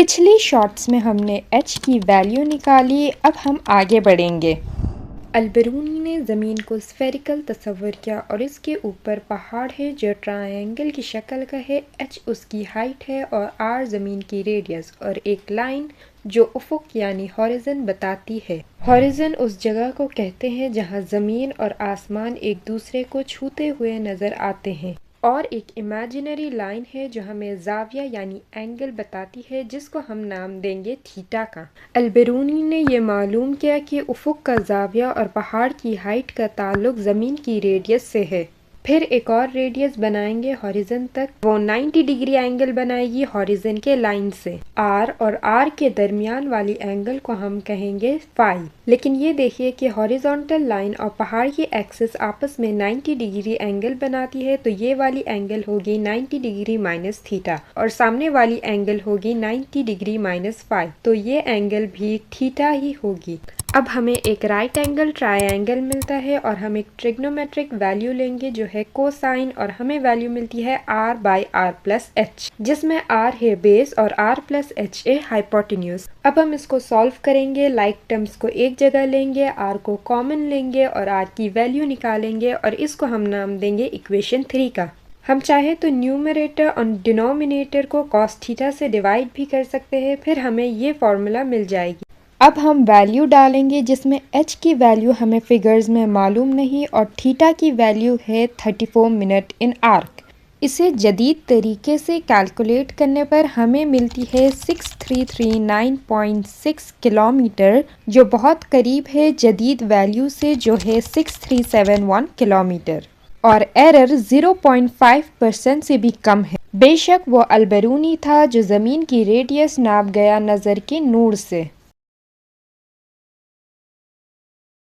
पिछली शॉट्स में हमने h की वैल्यू निकाली, अब हम आगे बढ़ेंगे। अलबरूनी ने ज़मीन को स्फेरिकल तस्वर किया और इसके ऊपर पहाड़ है जो ट्रायंगल की शक्ल का है। h उसकी हाइट है और r ज़मीन की रेडियस और एक लाइन जो उफुक यानी हॉरिजन बताती है। हॉरिजन उस जगह को कहते हैं जहां ज़मीन और आसमान एक दूसरे को छूते हुए नज़र आते हैं, और एक इमेजिनरी लाइन है जो हमें ज़ाविया यानी एंगल बताती है, जिसको हम नाम देंगे थीटा का। अलबरूनी ने यह मालूम किया कि उफुक का ज़ाविया और पहाड़ की हाइट का ताल्लुक ज़मीन की रेडियस से है। फिर एक और रेडियस बनाएंगे हॉरिजन तक, वो 90 डिग्री एंगल बनाएगी हॉरिजन के लाइन से। आर और आर के दरमियान वाली एंगल को हम कहेंगे फाई। लेकिन ये देखिए कि हॉरिजॉन्टल लाइन और पहाड़ की एक्सिस आपस में 90 डिग्री एंगल बनाती है, तो ये वाली एंगल होगी 90 डिग्री माइनस थीटा और सामने वाली एंगल होगी 90 डिग्री माइनस फाई, तो ये एंगल भी थीटा ही होगी। अब हमें एक राइट एंगल ट्रायंगल मिलता है और हम एक ट्रिग्नोमेट्रिक वैल्यू लेंगे जो है कोसाइन, और हमें वैल्यू मिलती है r by r plus h, जिसमें r है बेस और r प्लस एच है हाइपोटेन्यूज। अब हम इसको सॉल्व करेंगे। लाइक टर्म्स को एक जगह लेंगे, r को कॉमन लेंगे और r की वैल्यू निकालेंगे और इसको हम नाम देंगे इक्वेशन 3 का। हम चाहे तो न्यूमरेटर और डिनोमिनेटर को cos थीटा से डिवाइड भी कर सकते हैं, फिर हमें ये फॉर्मूला मिल जाएगी। अब हम वैल्यू डालेंगे जिसमें h की वैल्यू हमें फिगर्स में मालूम नहीं और थीटा की वैल्यू है 34 मिनट इन आर्क। इसे जदीद तरीके से कैलकुलेट करने पर हमें मिलती है 6339.6 किलोमीटर, जो बहुत करीब है जदीद वैल्यू से जो है 6371 किलोमीटर, और एरर 0.5% से भी कम है। बेशक वो अलबरूनी था जो ज़मीन की रेडियस नाप गया नज़र के नूर से।